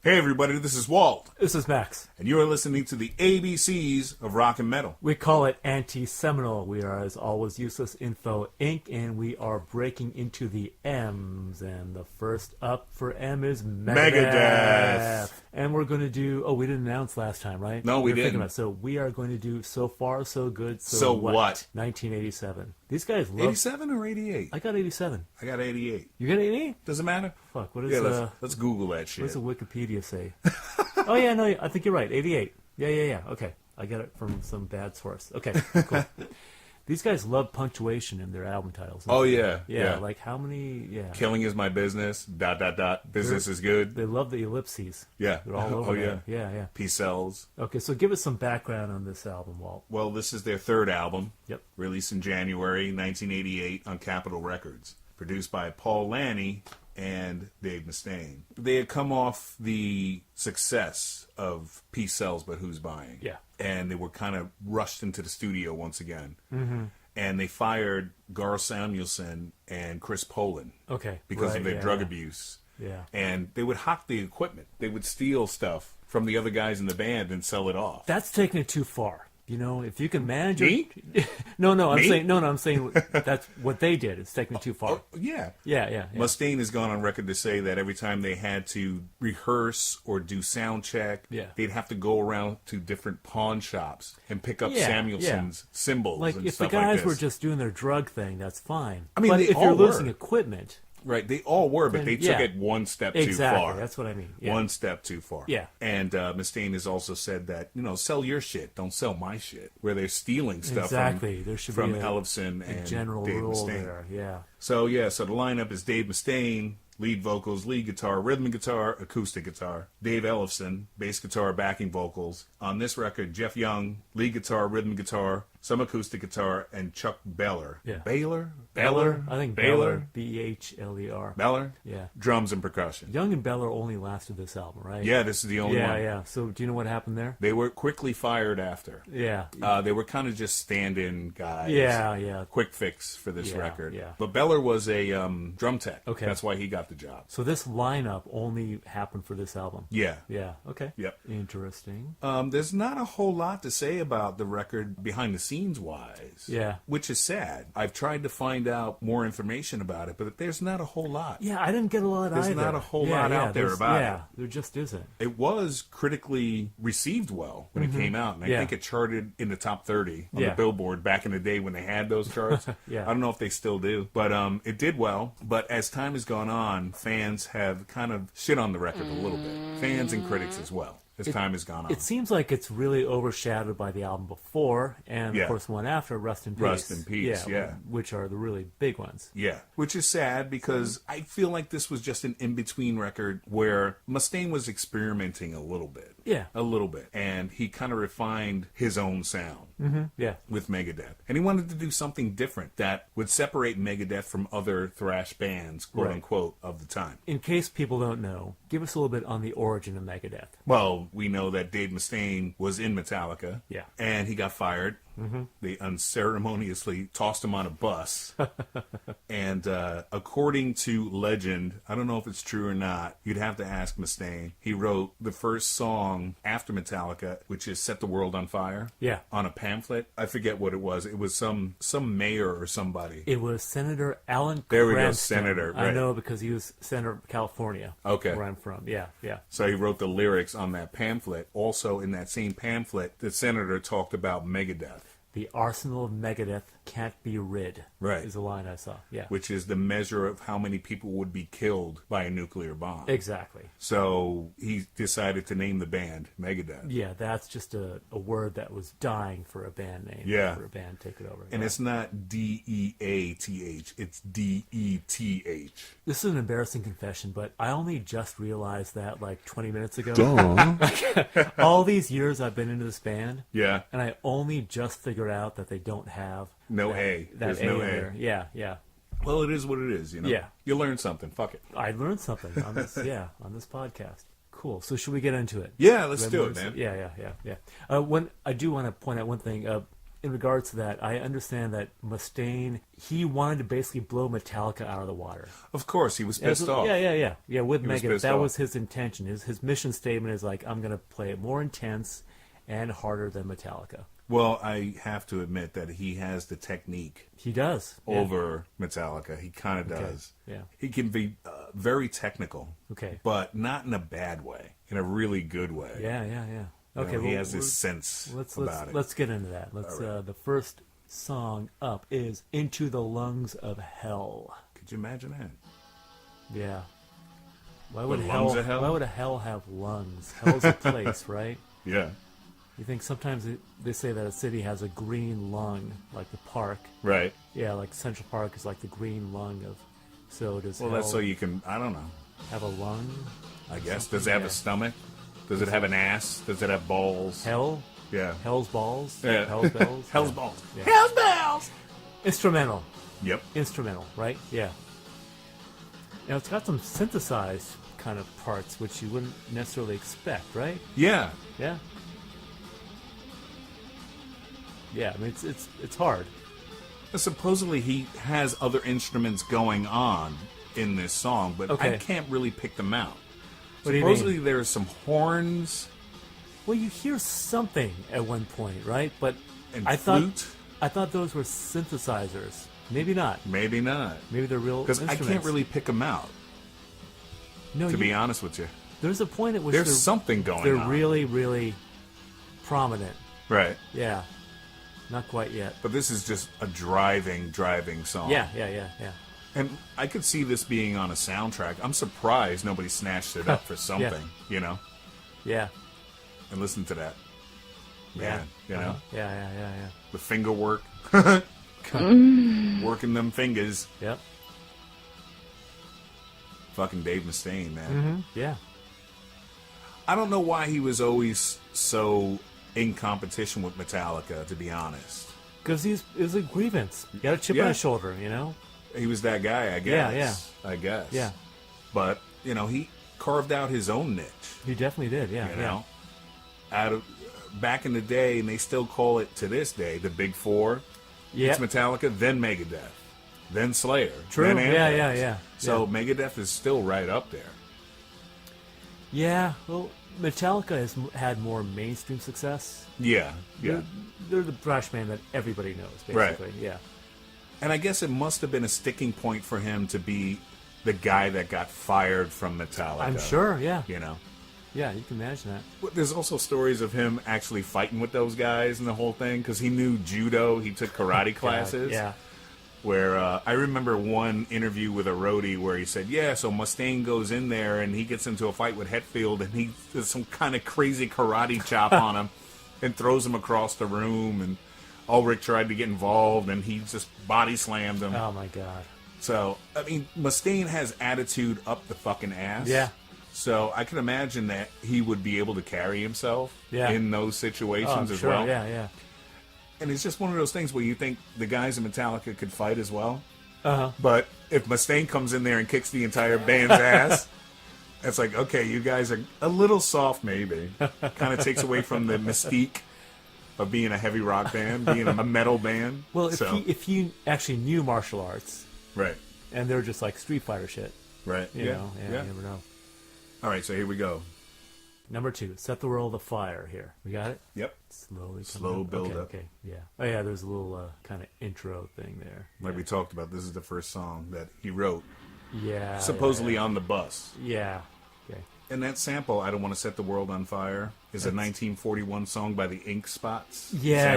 Hey everybody, this is Walt. This is Max. And you are listening to the ABCs of rock and metal. We call it Anti-Seminal. We are, as always, Useless Info Inc., and we are breaking into the M's. And the first up for M is Megadeth. And we're going to do... Oh, we didn't announce last time, right? No, we didn't. So we are going to do So Far, So Good, So what? 1987. These guys love... 87 or 88? I got 87. I got 88. You got 88? Does it matter? Fuck, what is... Yeah, let's Google that shit. What does the Wikipedia say? Oh, yeah, no, I think you're right. 88. Yeah. Okay. I got it from some bad source. Okay, cool. These guys love punctuation in their album titles. Oh, yeah. Like how many... Yeah. Killing is my business, ... Business is good. They love the ellipses. Yeah. They're all over there. Yeah. Peace sells. Okay, so give us some background on this album, Walt. Well, this is their third album. Yep. Released in January 1988 on Capitol Records. Produced by Paul Lanny and Dave Mustaine. They had come off the success of Peace Sells, But Who's Buying? Yeah. And they were kind of rushed into the studio once again. Mm-hmm. And they fired Gar Samuelson and Chris Poland. Okay. Because of their drug abuse. Yeah. And they would hawk the equipment. They would steal stuff from the other guys in the band and sell it off. That's taking it too far. You know, if you can manage Me? I'm saying that's what they did. It's taking it too far. Oh, yeah. Yeah. Mustaine has gone on record to say that every time they had to rehearse or do sound check, they'd have to go around to different pawn shops and pick up Samuelson's cymbals like and if stuff the guys like this. were just doing their drug thing, that's fine. I mean, but they if all you're were. losing equipment... Right, they all were, but they took it one step too far. That's what I mean. Yeah. One step too far. Yeah. And Mustaine has also said that, sell your shit, don't sell my shit, where they're stealing stuff there should from be Ellefson and general Dave rule Mustaine. there. Yeah. So the lineup is Dave Mustaine, lead vocals, lead guitar, rhythm guitar, acoustic guitar. Dave Ellefson, bass guitar, backing vocals. On this record, Jeff Young, lead guitar, rhythm guitar, some acoustic guitar, and Chuck Beller. Yeah. Beller? I think Beller. B-E-H-L-E-R. Beller? Yeah. Drums and percussion. Young and Beller only lasted this album, right? Yeah, this is the only one. Yeah. So do you know what happened there? They were quickly fired after. Yeah. They were kind of just stand-in guys. Yeah. Quick fix for this record. Yeah. But Beller was a drum tech. Okay. That's why he got the job. So this lineup only happened for this album? Yeah. Yeah. Okay. Yep. Interesting. There's not a whole lot to say about the record behind-the-scenes-wise. Yeah. Which is sad. I've tried to find out more information about it, but there's not a whole lot. Yeah, I didn't get a lot either. There's not a whole lot out there about it. Yeah, there just isn't. It was critically received well when it came out, and I think it charted in the top 30 on the Billboard back in the day when they had those charts. I don't know if they still do, but it did well. But as time has gone on, fans have kind of shit on the record a little bit. Fans and critics as well. As time has gone on. It seems like it's really overshadowed by the album before, and of course the one after, Rust in Peace. Rust in Peace, which are the really big ones. Yeah, which is sad because I feel like this was just an in-between record where Mustaine was experimenting a little bit. Yeah. A little bit. And he kind of refined his own sound. Yeah. With Megadeth. And he wanted to do something different that would separate Megadeth from other thrash bands, quote unquote, of the time. In case people don't know, give us a little bit on the origin of Megadeth. Well, we know that Dave Mustaine was in Metallica. Yeah. And he got fired. They unceremoniously tossed him on a bus. And according to legend, I don't know if it's true or not, you'd have to ask Mustaine. He wrote the first song after Metallica, which is Set the World on Fire. Yeah. On a pamphlet. I forget what it was. It was some mayor or somebody. It was Senator Alan There we go, Cranston. Senator. Right. I know because he was Senator of California. Okay. Where I'm from. Yeah. So he wrote the lyrics on that pamphlet. Also, in that same pamphlet, the senator talked about Megadeth. The arsenal of Megadeth can't be rid. Right. Is a line I saw. Yeah. Which is the measure of how many people would be killed by a nuclear bomb. Exactly. So he decided to name the band Megadeth. Yeah, that's just a word that was dying for a band name. Yeah. For a band to take it over. And it's not D-E-A-T-H. It's D-E-T-H. This is an embarrassing confession, but I only just realized that like 20 minutes ago. All these years I've been into this band. Yeah. And I only just figured out that they don't have A. There's no A there. Yeah. Well, it is what it is, Yeah. You learn something. Fuck it. I learned something on this, on this podcast. Cool. So should we get into it? Yeah, let's do it, man. Yeah. When I do want to point out one thing. in regards to that, I understand that Mustaine, he wanted to basically blow Metallica out of the water. Of course, he was pissed off. Yeah. With He was Megadeth, pissed that off. was his intention. His mission statement is like, I'm going to play it more intense and harder than Metallica. Well, I have to admit that he has the technique He does. over Metallica. He kind of does. Yeah. He can be very technical. Okay. But not in a bad way. In a really good way. Yeah. Okay. He has this sense about it. Let's get into that. Let's. Right. The first song up is "Into the Lungs of Hell." Could you imagine that? Yeah. Why would lungs of hell? Why would a hell have lungs? Hell's a place, right? Yeah. You think sometimes they say that a city has a green lung, like the park. Right. Yeah, like Central Park is like the green lung of. So does Well, hell that's so you can. I don't know. have a lung? I guess. Does it have a stomach? Does it have an ass? Does it have balls? Hell? Yeah. Hell's balls? Yeah. Hell's bells? Hell's Yeah. balls. Yeah. Hell's bells. Instrumental. Yep. Instrumental, right? Yeah. Now it's got some synthesized kind of parts, which you wouldn't necessarily expect, right? Yeah. Yeah. Yeah, I mean it's hard. Supposedly he has other instruments going on in this song, but Okay. I can't really pick them out. What do you mean? Supposedly there's some horns Well, you hear something at one point, right? But and I flute. thought those were synthesizers. Maybe not. Maybe not. Maybe they're real Because I instruments. can't really pick them out, No, to be honest with you. there's a point at which There's they're, something going they're on. really, really prominent. Right. Yeah. Not quite yet. But this is just a driving song. Yeah. And I could see this being on a soundtrack. I'm surprised nobody snatched it up for something, you know? Yeah. And listen to that. Yeah. Man, you know? Yeah. The finger work. Working them fingers. Yep. Fucking Dave Mustaine, man. Mm-hmm. Yeah. I don't know why he was always so in competition with Metallica, to be honest. Because it was a grievance. You got a chip on his shoulder, you know? He was that guy, I guess. Yeah. I guess. Yeah. But, you know, he carved out his own niche. He definitely did, yeah. You know? Out of back in the day, and they still call it to this day, the Big Four. Yeah. It's Metallica, then Megadeth, then Slayer, True. then Anthrax. Yeah. So Megadeth is still right up there. Yeah, well, Metallica has had more mainstream success. Yeah. They're the thrash band that everybody knows, basically. Right. Yeah. And I guess it must have been a sticking point for him to be the guy that got fired from Metallica. I'm sure, yeah. You know? Yeah, you can imagine that. But there's also stories of him actually fighting with those guys and the whole thing, because he knew judo, he took karate classes. Yeah. Where I remember one interview with a roadie where he said, yeah, so Mustaine goes in there and he gets into a fight with Hetfield and he does some kind of crazy karate chop on him and throws him across the room, and Ulrich tried to get involved and he just body slammed him. Oh, my God. So, I mean, Mustaine has attitude up the fucking ass. Yeah. So I can imagine that he would be able to carry himself in those situations as well. Yeah. And it's just one of those things where you think the guys in Metallica could fight as well. Uh-huh. But if Mustaine comes in there and kicks the entire band's ass, it's like, okay, you guys are a little soft maybe. Kind of takes away from the mystique of being a heavy rock band, being a metal band. Well, if he actually knew martial arts, right, and they're just like Street Fighter shit, right, you know, you never know. All right, so here we go. Number 2, Set the World afire here. We got it? Yep. Slowly Slow build up. Okay, yeah. Oh, yeah, there's a little kind of intro thing there. Like we talked about, this is the first song that he wrote, Yeah. supposedly on the bus. Yeah. Okay. And that sample, I Don't Want to Set the World on Fire, is a 1941 song by the Ink Spots. Yeah.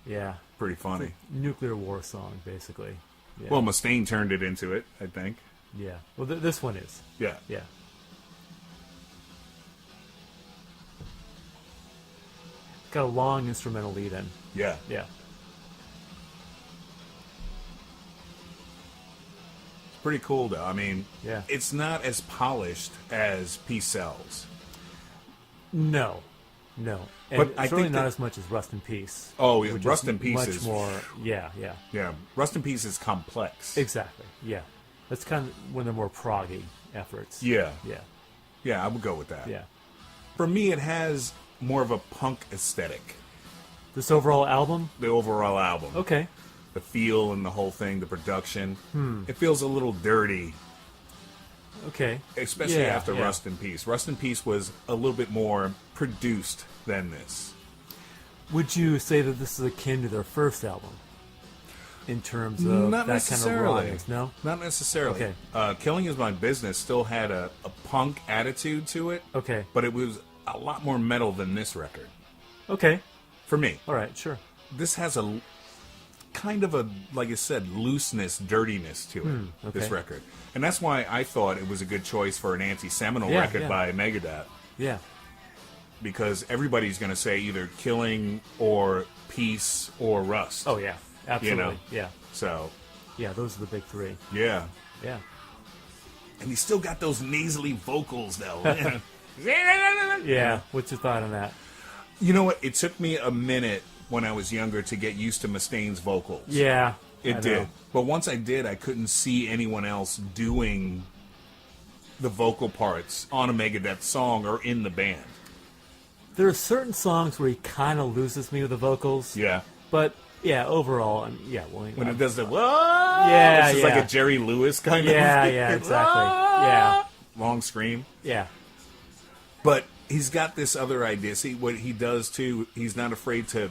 Yeah. Pretty funny. It's a nuclear war song, basically. Yeah. Well, Mustaine turned it into it, I think. Yeah. Well, this one is. Yeah. Yeah. Got a long instrumental lead in. Yeah. Yeah. It's pretty cool, though. I mean, Yeah. it's not as polished as Peace Sells. No. And But I it's really think not that- as much as Rust in Peace. Oh, yeah, which Rust is in Peace much is... more. Yeah. Yeah, Rust in Peace is complex. Exactly. Yeah. That's kind of one of the more proggy efforts. Yeah. Yeah. I would go with that. Yeah. For me, it has more of a punk aesthetic. This overall album? The overall album. Okay. The feel and the whole thing, the production. It feels a little dirty. Okay. Especially after Rust in Peace. Rust in Peace was a little bit more produced than this. Would you say that this is akin to their first album? In terms of Not that kind of rawness, no? Not necessarily. Okay. Killing Is My Business still had a punk attitude to it. Okay. But it was a lot more metal than this record. Okay. For me. All right, sure. This has a kind of a, like I said, looseness, dirtiness to it, this record. And that's why I thought it was a good choice for an anti-seminal record by Megadeth. Yeah. Because everybody's going to say either Killing or Peace or Rust. Oh, yeah. Absolutely. You know? Yeah. So. Yeah, those are the big three. Yeah. Yeah. And he's still got those nasally vocals, though. Yeah. What's your thought on that? You know what? It took me a minute when I was younger to get used to Mustaine's vocals. Yeah. It did. But once I did, I couldn't see anyone else doing the vocal parts on a Megadeth song or in the band. There are certain songs where he kind of loses me with the vocals. Yeah. But, yeah, overall, when it does the, whoa! Yeah, it's like a Jerry Lewis kind of. Yeah, exactly. Yeah. Long scream. Yeah. But he's got this other idea. See, what he does, too, he's not afraid to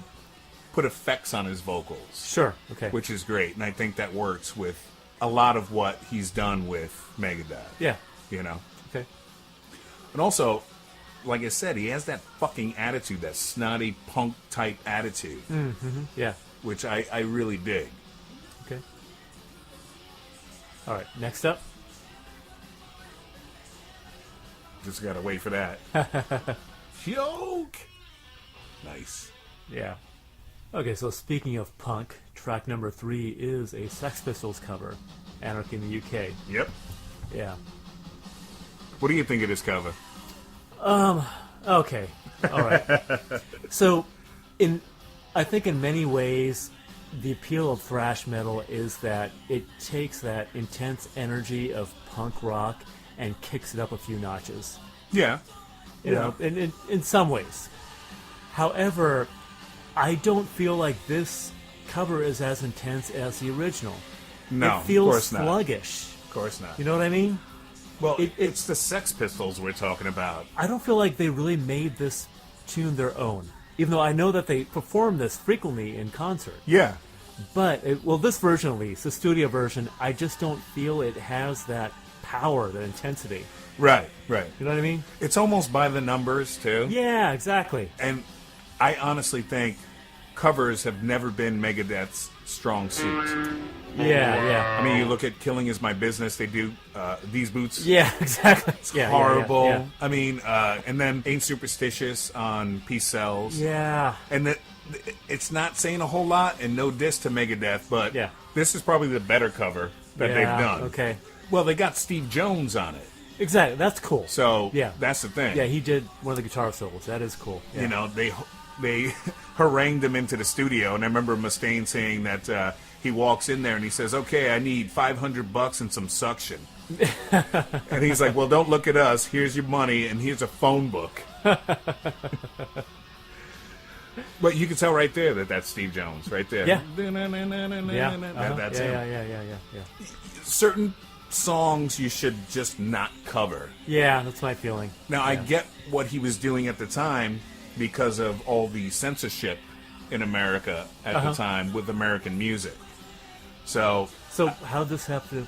put effects on his vocals. Sure, okay. Which is great, and I think that works with a lot of what he's done with Megadeth. Yeah. You know? Okay. And also, like I said, he has that fucking attitude, that snotty punk-type attitude. Mm-hmm. Yeah. Which I really dig. Okay. All right, next up. Just gotta wait for that. Joke! Nice. Yeah. Okay, so speaking of punk, track number 3 is a Sex Pistols cover, Anarchy in the UK. Yep. Yeah. What do you think of this cover? Okay. All right. So, I think in many ways, the appeal of thrash metal is that it takes that intense energy of punk rock and kicks it up a few notches. Yeah. You know, in some ways. However, I don't feel like this cover is as intense as the original. No, it feels of course not. sluggish. Of course not. You know what I mean? Well, it's the Sex Pistols we're talking about. I don't feel like they really made this tune their own. Even though I know that they perform this frequently in concert. Yeah. But, this version at least, the studio version, I just don't feel it has that power, that intensity. Right, right. You know what I mean? It's almost by the numbers, too. Yeah, exactly. And I honestly think covers have never been Megadeth's strong suit. Yeah. I mean, you look at Killing Is My Business, they do These Boots. Yeah, exactly. It's horrible. Yeah. I mean, and then Ain't Superstitious on Peace Sells. Yeah. And it's not saying a whole lot, and no diss to Megadeth, but this is probably the better cover that they've done. Okay. Well, they got Steve Jones on it. Exactly. That's cool. So, that's the thing. Yeah, he did one of the guitar solos. That is cool. Yeah. You know, they harangued him into the studio, and I remember Mustaine saying that he walks in there and he says, "Okay, I need $500 and some suction." And he's like, "Well, don't look at us. Here's your money, and here's a phone book." But you can tell right there that that's Steve Jones, right there. Yeah. That's him. Yeah. Certain songs you should just not cover. Yeah, that's my feeling. Now, I get what he was doing at the time because of all the censorship in America at the time with American music. So what does this have to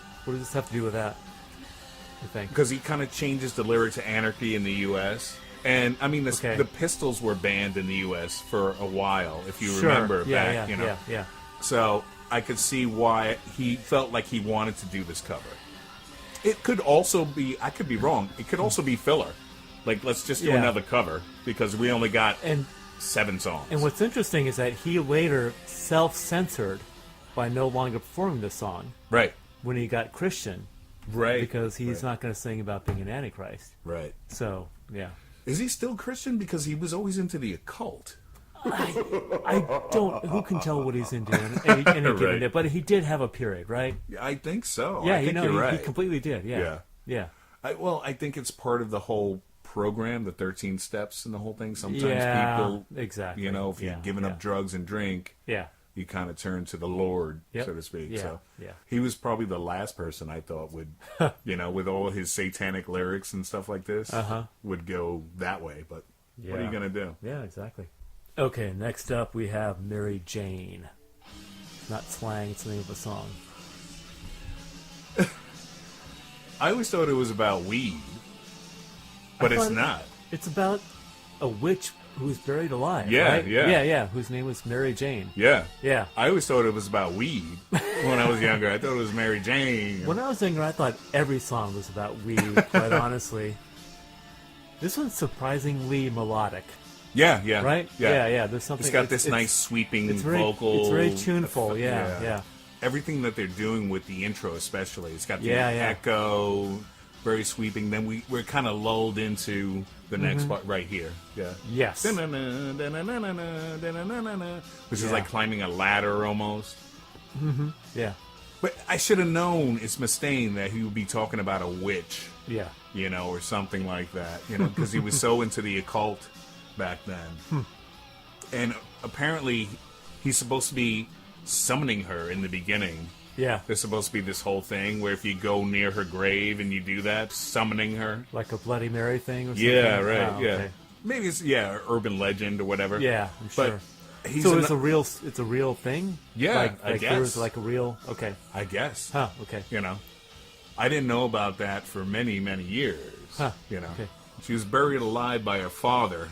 do with that, you think? Because he kind of changes the lyric to Anarchy in the U.S., and I mean, the Pistols were banned in the U.S. for a while, if you remember back. Yeah. So I could see why he felt like he wanted to do this cover. It could also be, I could be wrong, it could also be filler. Like, let's just do another cover, because we only got 7 songs. And what's interesting is that he later self-censored by no longer performing this song. Right. When he got Christian. Right. Because he's not going to sing about being an Antichrist. Right. So, yeah. Is he still Christian? Because he was always into the occult. I don't. Who can tell what he's into in any given day? But he did have a period, right? I think so. Yeah, I think you're right. He completely did. Yeah. I think it's part of the whole program, the 13 steps and the whole thing. Sometimes people, exactly. if you're giving up drugs and drink, you kind of turn to the Lord, so to speak. So he was probably the last person I thought would, with all his satanic lyrics and stuff like this, would go that way. But what are you going to do? Yeah, exactly. Okay, next up we have Mary Jane. It's not slang, it's the name of a song. I always thought it was about weed, but it's not. It's about a witch who's buried alive. Yeah, right? yeah. Yeah, whose name was Mary Jane. Yeah. Yeah. I always thought it was about weed when I was younger. I thought it was Mary Jane. When I was younger, I thought every song was about weed, quite honestly. This one's surprisingly melodic. Yeah, yeah. Right? Yeah. There's something. It's got this nice sweeping vocal. It's very tuneful, yeah. Everything that they're doing with the intro, especially, it's got the echo, very sweeping. Then we're kind of lulled into the next part right here. Yeah. Yes. Which is like climbing a ladder almost. Mm-hmm. Yeah. But I should have known it's Mustaine that he would be talking about a witch. Yeah. Or something like that. Because he was so into the occult back then. And apparently he's supposed to be summoning her in the beginning. Yeah. There's supposed to be this whole thing where if you go near her grave and you do that, summoning her. Like a Bloody Mary thing or something? Yeah, right, yeah. Okay. Maybe it's, urban legend or whatever. Yeah, I'm sure. But so it's a real thing? Yeah, I guess. There's like a real, okay. I guess. Huh, okay. I didn't know about that for many, many years. Huh, okay. She was buried alive by her father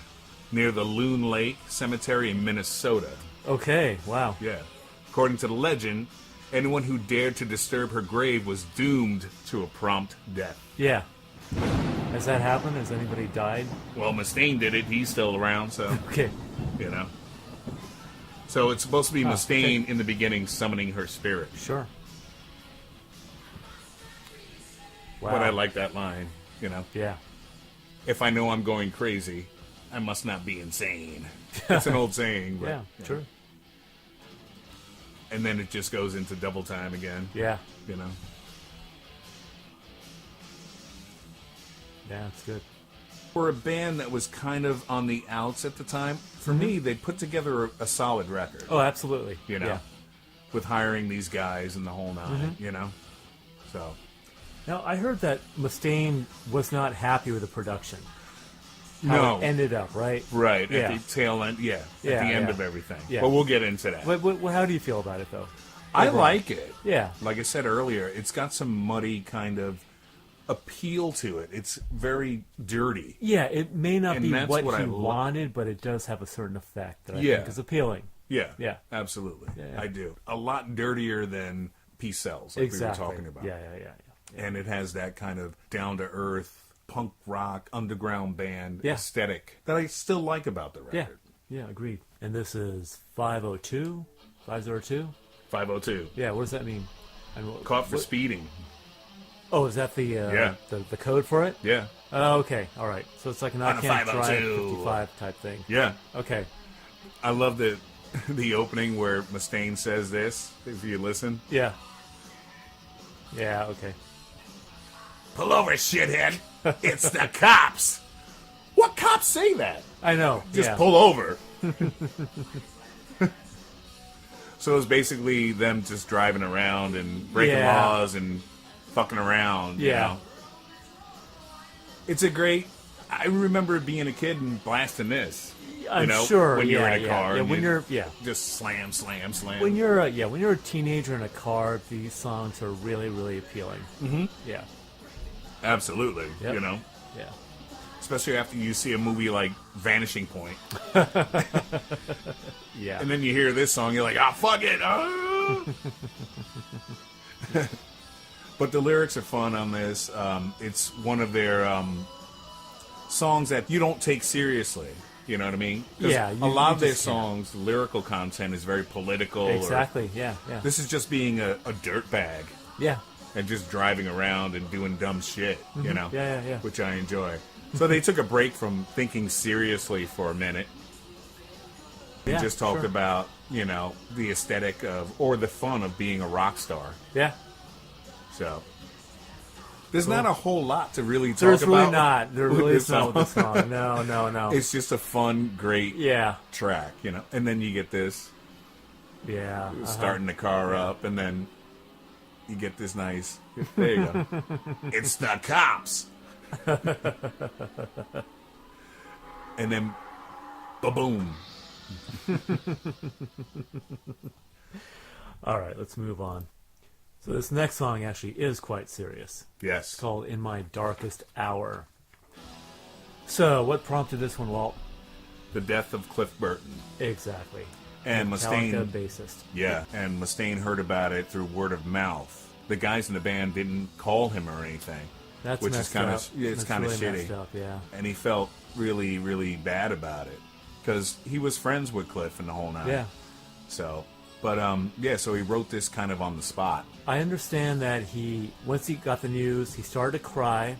near the Loon Lake Cemetery in Minnesota. Okay, wow. Yeah. According to the legend, anyone who dared to disturb her grave was doomed to a prompt death. Yeah. Has that happened? Has anybody died? Well, Mustaine did it. He's still around, so... Okay. So it's supposed to be Mustaine in the beginning summoning her spirit. Sure. Wow. But I like that line, Yeah. If I know I'm going crazy, I must not be insane. It's an old saying. But, yeah, true. And then it just goes into double time again. Yeah. Yeah, it's good. For a band that was kind of on the outs at the time, for me, they put together a solid record. Oh, absolutely. With hiring these guys and the whole nine, So. Now, I heard that Mustaine was not happy with the production. No. It ended up, right? Right, at the tail end, at the end of everything. Yeah. But we'll get into that. How do you feel about it, though? I like it. Yeah. Like I said earlier, it's got some muddy kind of appeal to it. It's very dirty. Yeah, it may not be what he wanted, but it does have a certain effect that I think is appealing. Yeah, absolutely. Yeah. I do. A lot dirtier than Peace Cells, like we were talking about. Yeah. And it has that kind of down-to-earth punk rock underground band aesthetic that I still like about the record. Yeah, agreed. And this is 502? 502? 502. Yeah, what does that mean? Caught for speeding. Oh, is that the code for it? Yeah. Oh, okay. All right. So it's like an I Can't Drive 55 type thing. Yeah. Okay. I love the opening where Mustaine says this, if you listen. Yeah. Yeah, okay. Pull over, shithead. It's the cops. What cops say that? I know. Just pull over. So it's basically them just driving around and breaking laws and fucking around. You know? It's a great... I remember being a kid and blasting this. I'm sure. When you're in a car. Yeah, when you're just slam, slam, slam. When you're a teenager in a car, these songs are really, really appealing. Mm-hmm. Yeah. Absolutely. Yep. Yeah. Especially after you see a movie like Vanishing Point. Yeah. And then you hear this song, you're like, fuck it. Oh. But the lyrics are fun on this. It's one of their songs that you don't take seriously. You know what I mean? Yeah. A lot of their songs, the lyrical content is very political. Exactly. Yeah. This is just being a dirtbag. Yeah. And just driving around and doing dumb shit, you know? Yeah. Which I enjoy. So they took a break from thinking seriously for a minute. And just talked about, the aesthetic of, or the fun of being a rock star. Yeah. So. There's not a whole lot to really talk There's about. really not. There really this is not with this song. No. It's just a fun, great track, you know. And then you get this. Yeah. Starting the car up, and then you get this nice. There you go. It's the cops. And then, ba-boom. All right, let's move on. So this next song actually is quite serious. Yes. It's called In My Darkest Hour. So what prompted this one, Walt? The death of Cliff Burton. Exactly. And Metallica Mustaine, bassist. yeah, and Mustaine heard about it through word of mouth. The guys in the band didn't call him or anything, That's which is messed kind up. of it's kind of really shitty. messed up, yeah. And he felt really, really bad about it because he was friends with Cliff and the whole nine. Yeah. So, but so he wrote this kind of on the spot. I understand that once he got the news, he started to cry.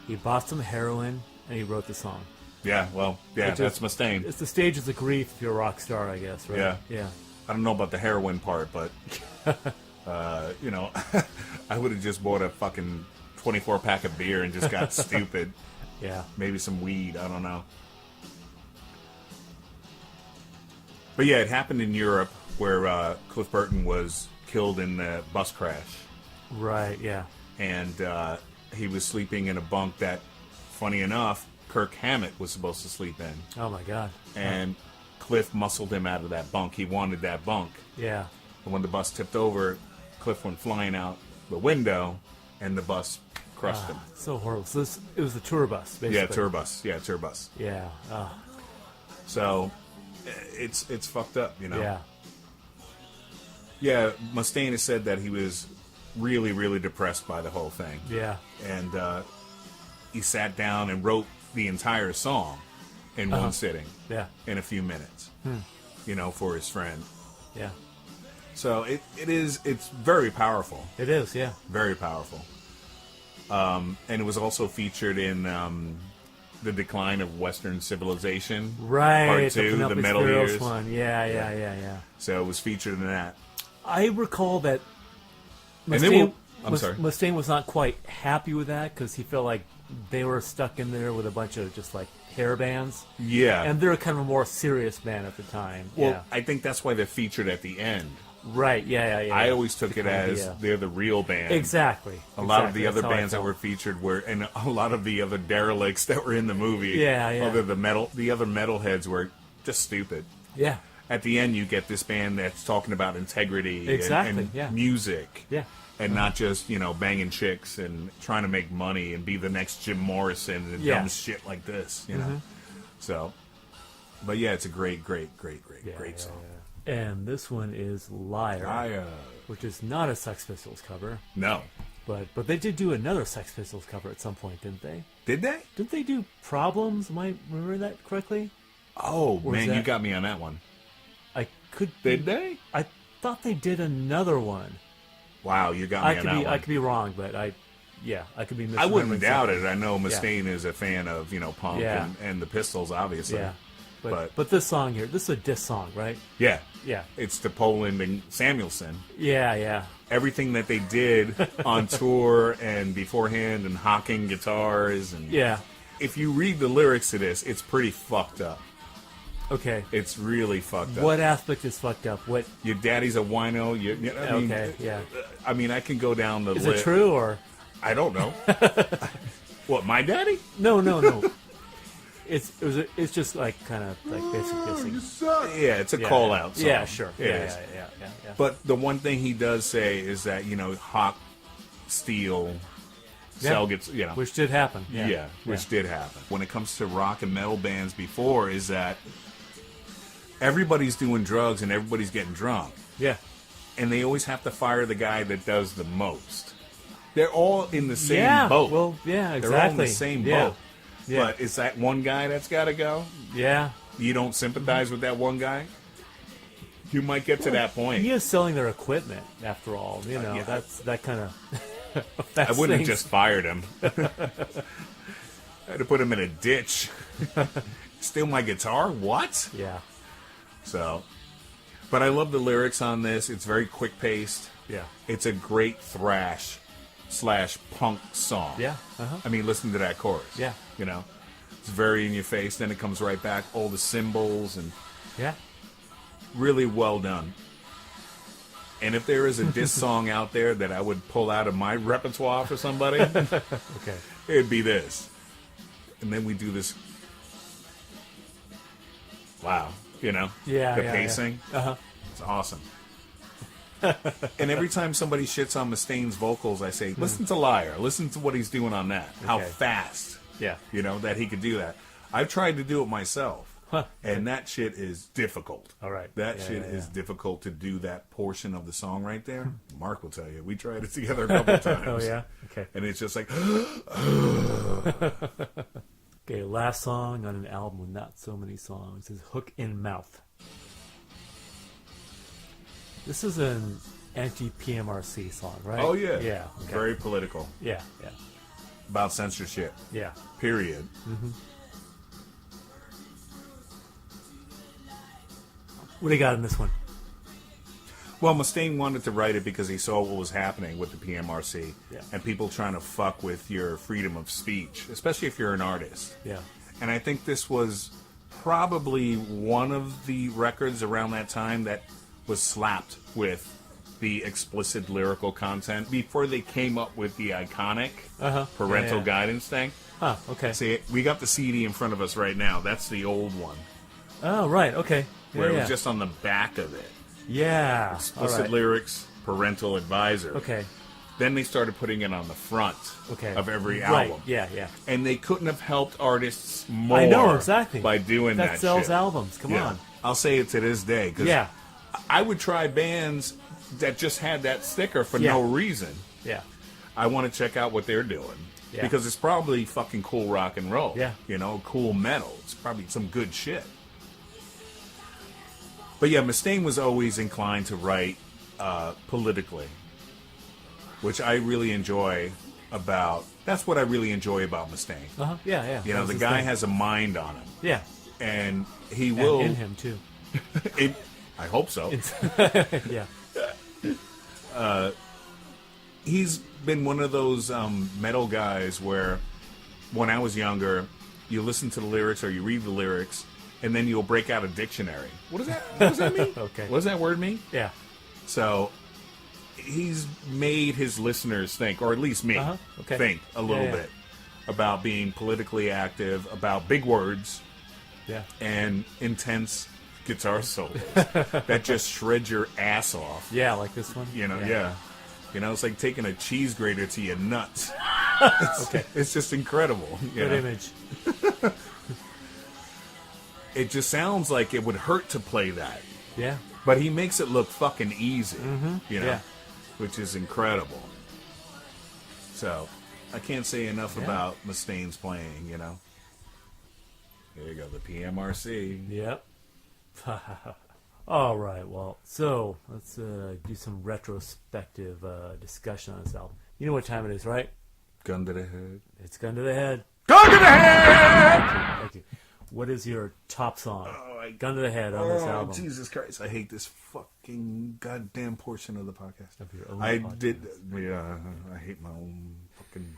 He bought some heroin and he wrote the song. Yeah, well, that's Mustaine. It's the stages of grief if you're a rock star, I guess, right? Yeah. I don't know about the heroin part, but you know, I would have just bought a fucking 24-pack of beer and just got stupid. Yeah. Maybe some weed. I don't know. But yeah, it happened in Europe where Cliff Burton was killed in the bus crash. Right. Yeah. And he was sleeping in a bunk that, funny enough, Kirk Hammett was supposed to sleep in. Oh my God. And Cliff muscled him out of that bunk. He wanted that bunk. Yeah. And when the bus tipped over, Cliff went flying out the window, and the bus crushed him. So horrible. So it was the tour bus, basically. Yeah, tour bus. Yeah, tour bus. Yeah. So it's fucked up, you know. Yeah. Yeah, Mustaine has said that he was really, really depressed by the whole thing. Yeah. And he sat down and wrote the entire song in one sitting. Yeah. In a few minutes. You know, for his friend. Yeah. So it's very powerful. It is, yeah. Very powerful. And it was also featured in The Decline of Western Civilization. Right. Part 2, the Metal Spheros Years. one. Yeah. So it was featured in that. I recall that And then Mustaine was not quite happy with that because he felt like they were stuck in there with a bunch of just like hair bands. Yeah. And they're kind of a more serious band at the time. Well, yeah. I think that's why they're featured at the end. Right, yeah. I always took it as they're the real band. Exactly. A lot of the other bands that were featured and a lot of the other derelicts that were in the movie. Yeah. The other metalheads were just stupid. Yeah. At the end, you get this band that's talking about integrity and music. Yeah. And not just, banging chicks and trying to make money and be the next Jim Morrison and dumb shit like this, you know. So, but yeah, it's a great song. And this one is Liar, which is not a Sex Pistols cover. No. But they did do another Sex Pistols cover at some point, didn't they? Did they? Didn't they do Problems? Am I remembering that correctly? Oh, man, you got me on that one. Did they? I thought they did another one. Wow, you got me on that one. I could be wrong, but I could be misremembering. I wouldn't doubt it. I know Mustaine is a fan of, punk and the Pistols, obviously. Yeah. But this song here, this is a diss song, right? Yeah. Yeah. It's to Poland and Samuelson. Yeah. Everything that they did on tour and beforehand and hawking guitars. And if you read the lyrics to this, it's pretty fucked up. Okay. It's really fucked up. What aspect is fucked up? What? Your daddy's a wino. I mean, I can go down the list. Is it true or? I don't know. What, my daddy? No. It's just like kind of like basic dissing. Yeah, it's a call out song. Yeah, sure. Yeah. But the one thing he does say is that, hawk, steal, sell gets, Which did happen. Which did happen. When it comes to rock and metal bands before is that everybody's doing drugs and everybody's getting drunk. Yeah. And they always have to fire the guy that does the most. They're all in the same boat. Well, yeah, exactly. They're all in the same boat. Yeah. But it's that one guy that's got to go. Yeah. You don't sympathize with that one guy. You might get to that point. He is selling their equipment, after all. That's that kind of... I wouldn't have just fired him. I had to put him in a ditch. Steal my guitar? What? Yeah. So, but I love the lyrics on this. It's very quick paced. Yeah. It's a great thrash / punk song. Yeah. Uh-huh. I mean, listen to that chorus. Yeah. You know, it's very in your face. Then it comes right back. All the cymbals and Yeah. really well done. And if there is a diss song out there that I would pull out of my repertoire for somebody, Okay. it'd be this. And then we do this. Wow. You know? Yeah. The yeah, pacing. Yeah. Uh-huh. It's awesome. And every time somebody shits on Mustaine's vocals, I say, listen to Liar. Listen to what he's doing on that. How Okay. fast, Yeah. you know, that he could do that. I've tried to do it myself. Huh. And that shit is difficult. All right. That Yeah, shit yeah, is yeah. difficult to do that portion of the song right there. Mark will tell you. We tried it together a couple times. Oh, yeah? Okay. And it's just like, Okay, last song on an album with not so many songs is Hook in Mouth. This is an anti-PMRC song, right? oh, yeah. Yeah. Okay. Very political. Yeah, yeah, About censorship. yeah. Period. What do you got in this one? Well, Mustaine wanted to write it because he saw what was happening with the PMRC Yeah. and people trying to fuck with your freedom of speech, especially if you're an artist. Yeah. And I think this was probably one of the records around that time that was slapped with the explicit lyrical content before they came up with the iconic parental Yeah. guidance thing. Huh, okay. See, we got the CD in front of us right now. That's the old one, Oh, right, okay. Yeah, where it yeah. was just on the back of it. Yeah. Explicit all right. lyrics, parental advisor. Okay, Then they started putting it on the front okay. of every Right, album. yeah, yeah. And they couldn't have helped artists more I know, exactly. by doing that That sells shit. albums, come Yeah. on. I'll say it to this day. 'Cause Yeah, I would try bands that just had that sticker for Yeah. no reason. yeah. I want to check out what they're doing. Yeah. Because it's probably fucking cool rock and roll. Yeah. You know, cool metal. It's probably some good shit. But yeah, Mustaine was always inclined to write politically, which I really enjoy about... That's what I really enjoy about Mustaine. Uh-huh, yeah, yeah. You know, That's the his guy thing. has a mind on him. Yeah, And he and will... in him, too. I hope so. Yeah. He's been one of those metal guys where when I was younger, you listen to the lyrics or you read the lyrics, and then you'll break out a dictionary. What does that mean? Okay. What does that word mean? Yeah. So he's made his listeners think, or at least me, Okay. think a little Yeah, yeah. bit about being politically active, about big words, Yeah. and intense guitar solos that just shred your ass off. Yeah, like this one. You know, yeah. You know, it's like taking a cheese grater to your nuts. Okay. It's just incredible. You Good know? image. It just sounds like it would hurt to play that. Yeah. But he makes it look fucking easy. You know? Yeah. Which is incredible. So, I can't say enough Yeah. about Mustaine's playing, you know? There you go, the PMRC. Yep. All right. Well, so let's do some retrospective discussion on this album. You know what time it is, right? Gun to the head. It's Gun to the Head. Gun to the head! Thank you. What is your top song? Oh, Gun to the Head on this album. Jesus Christ. I hate this fucking goddamn portion of the podcast. Of your own I podcast. did, yeah, I hate my own fucking...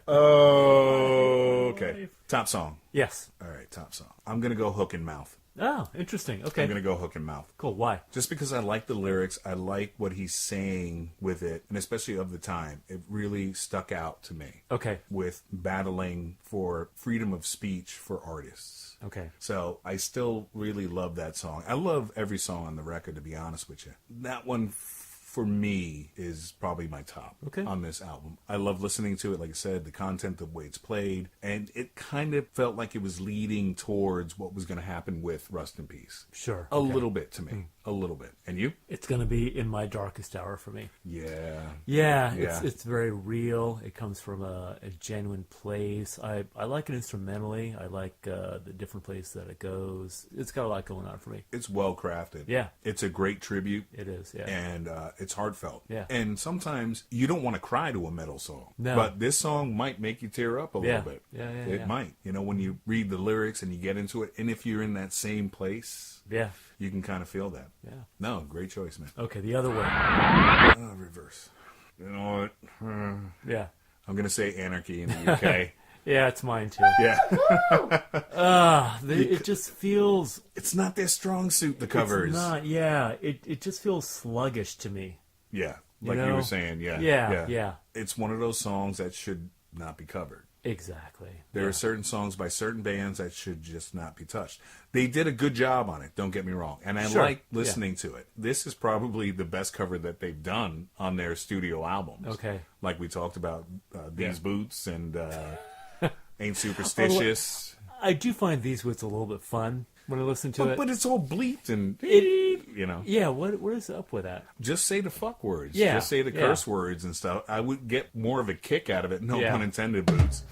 Okay. Top song. Yes. All right, top song. I'm going to go Hook and Mouth. Oh, interesting. Okay. I'm going to go Hook and Mouth. Cool. Why? Just because I like the lyrics, I like what he's saying with it, and especially of the time, it really stuck out to me Okay. with battling for freedom of speech for artists. Okay. So I still really love that song. I love every song on the record, to be honest with you. That one, for me, is probably my top Okay. on this album. I love listening to it, like I said, the content, the way it's played, and it kind of felt like it was leading towards what was going to happen with Rust in Peace. Sure. A Okay. little bit to me. A little bit. And you? It's going to be in my darkest hour for me. Yeah. Yeah, Yeah. it's very real. It comes from a genuine place. I like it instrumentally. I like the different places that it goes. It's got a lot going on for me. It's well crafted. Yeah. It's a great tribute. It is, yeah. And it's heartfelt. Yeah. And sometimes you don't want to cry to a metal song. No. But this song might make you tear up a Yeah. little bit. Yeah, yeah, It yeah. might. You know, when you read the lyrics and you get into it, and if you're in that same place, Yeah, you can kind of feel that. yeah. No, great choice, man. Okay, the other way. Reverse. you know what? Yeah. I'm going to say Anarchy in the UK. Yeah, it's mine too. Yeah. It just feels... It's not their strong suit, the covers. It's not, yeah. It just feels sluggish to me. Yeah, like you were saying, yeah. Yeah. It's one of those songs that should not be covered. Exactly. There are certain songs by certain bands that should just not be touched. They did a good job on it, don't get me wrong. And I like listening to it. This is probably the best cover that they've done on their studio albums. Okay. Like we talked about These Boots and Ain't Superstitious. I do find These Boots a little bit fun when I listen to it. But it's all bleeped and, you know. Yeah, what is up with that? Just say the fuck words. Yeah. Just say the curse words and stuff. I would get more of a kick out of it. No pun intended, Boots.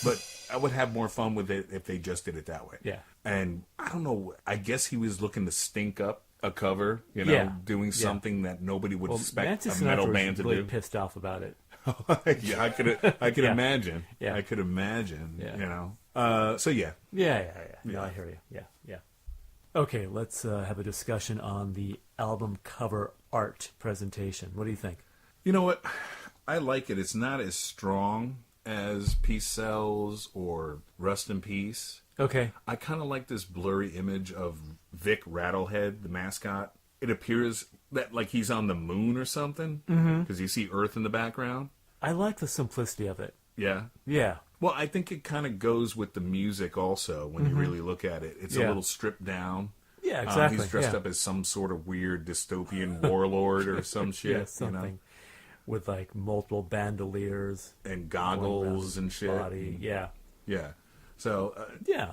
But I would have more fun with it if they just did it that way. Yeah. And I don't know. I guess he was looking to stink up a cover, you know, doing something that nobody would expect a metal band to really do. Pissed off about it. Yeah, I could imagine. Yeah. I could imagine. Yeah. You know. So yeah. Yeah. No, I hear you. Yeah. Okay, let's have a discussion on the album cover art presentation. What do you think? You know what? I like it. It's not as strong as Peace Sells or Rust in Peace. Okay. I kind of like this blurry image of Vic Rattlehead, the mascot. It appears that like he's on the moon or something because you see Earth in the background. I like the simplicity of it. Yeah. Yeah. Well, I think it kind of goes with the music also when you really look at it. It's a little stripped down. Yeah, exactly. He's dressed up as some sort of weird dystopian warlord or some shit. Yeah, something. You know? With like multiple bandoliers. And goggles and shit. Body. Yeah. Yeah. So,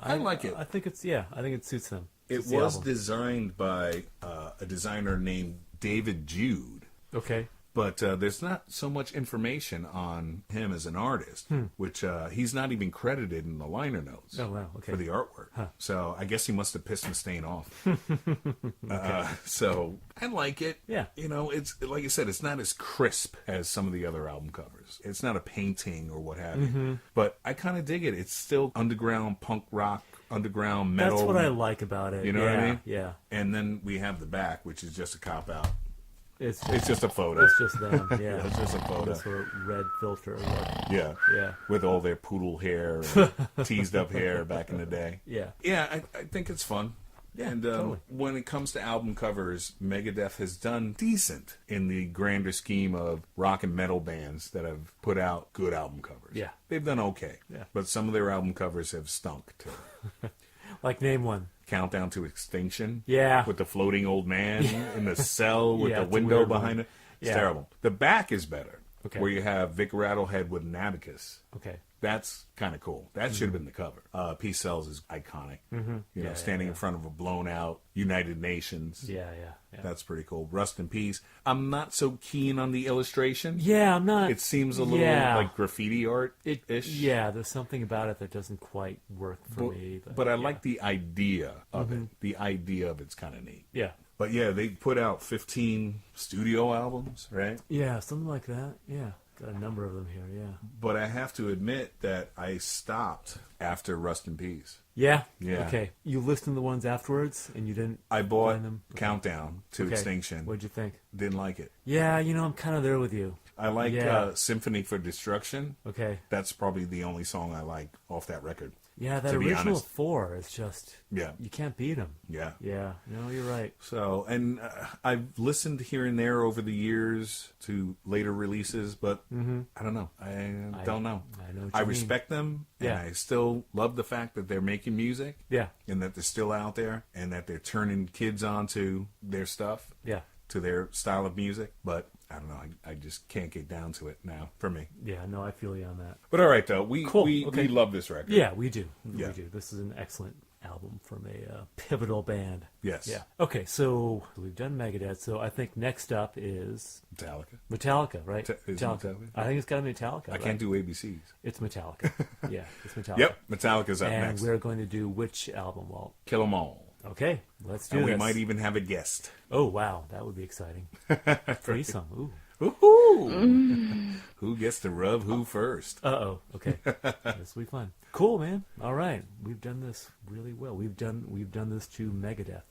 I like it. I think it suits them. It was designed by a designer named David Jude. Okay. But there's not so much information on him as an artist, which he's not even credited in the liner notes for the artwork. Huh. So I guess he must have pissed Mustaine off. So I like it. Yeah. You know, it's like I said, it's not as crisp as some of the other album covers. It's not a painting or what have you. But I kind of dig it. It's still underground punk rock, underground metal. That's what I like about it. You know what I mean? Yeah. And then we have the back, which is just a cop-out. It's just a photo. It's just them, yeah. It's just a photo. This sort of red filter. Yeah. Yeah. With all their poodle hair and teased up hair back in the day. Yeah. Yeah, I think it's fun. Yeah, And totally. when it comes to album covers, Megadeth has done decent in the grander scheme of rock and metal bands that have put out good album covers. Yeah. They've done okay. Yeah. But some of their album covers have stunk too. Like, name one. Countdown to Extinction. Yeah. With the floating old man in the cell with the it's a window weird behind one. it. It's Yeah. terrible. The back is better. Okay. Where you have Vic Rattlehead with an abacus. Okay. That's kind of cool. That should have been the cover. Peace Sells is iconic. You know, standing in front of a blown out United Nations. Yeah. That's pretty cool. Rust in Peace. I'm not so keen on the illustration. Yeah, I'm not. It seems a little like graffiti art-ish. Yeah, there's something about it that doesn't quite work for me. But I like the idea of it. The idea of it's kind of neat. Yeah. But yeah, they put out 15 studio albums, right? Yeah, something like that. Yeah. Got a number of them here, yeah. But I have to admit that I stopped after Rust in Peace. Yeah? Yeah. Okay. You listened to the ones afterwards and you didn't I bought find them? Countdown to Extinction. What'd you think? Didn't like it. Yeah, I'm kind of there with you. I like Symphony for Destruction. Okay. That's probably the only song I like off that record. Yeah, that to be original honest. 4 is just... Yeah. You can't beat them. Yeah. Yeah. No, you're right. So, and I've listened here and there over the years to later releases, but I don't know. I don't know. I know what I you mean. respect them, and Yeah. I still love the fact that they're making music. Yeah. And that they're still out there, and that they're turning kids onto their stuff, Yeah. to their style of music. But I don't know. I just can't get down to it now for me. Yeah, no, I feel you on that. But all right, though, we Okay. love this record. Yeah, we do. Yeah. We do. This is an excellent album from a pivotal band. Yes. Yeah. Okay, so we've done Megadeth. So I think next up is Metallica, right? Is it Metallica? I think it's got to be Metallica. I can't do ABCs. It's Metallica. Yeah, it's Metallica. Yep, Metallica's up and next. we're going to do which album, Walt? Kill 'Em All. Okay, let's do And this. we might even have a guest. Oh, wow, that would be exciting. Threesome. Ooh. Woohoo! Who gets to rub who first? Uh-oh. Okay. This will be fun. Cool, man. All right. We've done this really well. We've done this to Megadeth.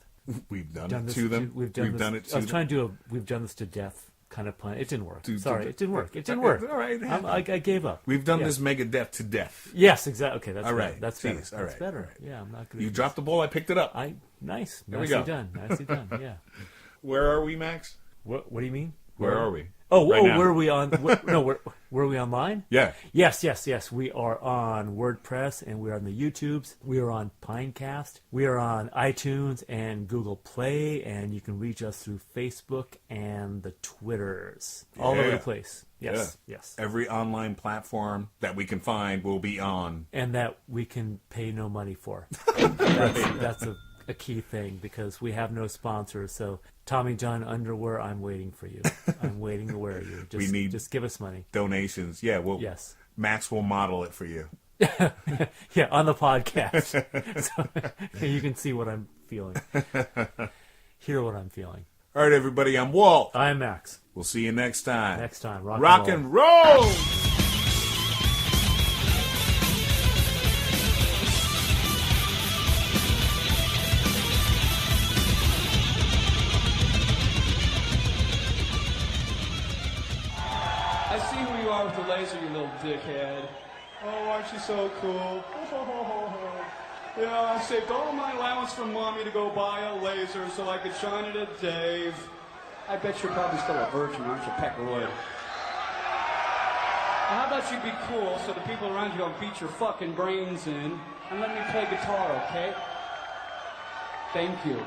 We've done Done it this to them. We've done it to them. we've done this to death kind of pun. It didn't work. Dude, Sorry, it didn't work. It didn't work. All right. I gave up. We've done this Megadeth to death. Yes, exactly. Okay, that's all better. right. That's Jeez, better. all That's right. better. All right. Yeah, I'm not gonna. You dropped the ball. I picked it up. Nice. There we Nicely go. done. Nicely done. Yeah. Where are we, Max? What do you mean? Where are we? Oh, right now? where are we on? Where are we online? Yeah. Yes. We are on WordPress, and we are on the YouTubes. We are on Pinecast. We are on iTunes and Google Play, and you can reach us through Facebook and the Twitters. All over the place. Yes. Yeah. Yes. Every online platform that we can find will be on. And that we can pay no money for. That's a key thing, because we have no sponsors. So Tommy John Underwear, I'm waiting for you. I'm waiting to wear you. Just give us money. Donations. Yeah, well, yes. Max will model it for you. Yeah, on the podcast. So you can see what I'm feeling. Hear what I'm feeling. All right, everybody, I'm Walt. I'm Max. We'll see you next time. Next time. Rock and roll! I see who you are with the laser, you little dickhead. Oh, aren't you so cool? Yeah, I saved all my allowance from Mommy to go buy a laser so I could shine it at Dave. I bet you're probably still a virgin, aren't you, Peckeroid? How about you be cool so the people around you don't beat your fucking brains in, and let me play guitar, okay? Thank you.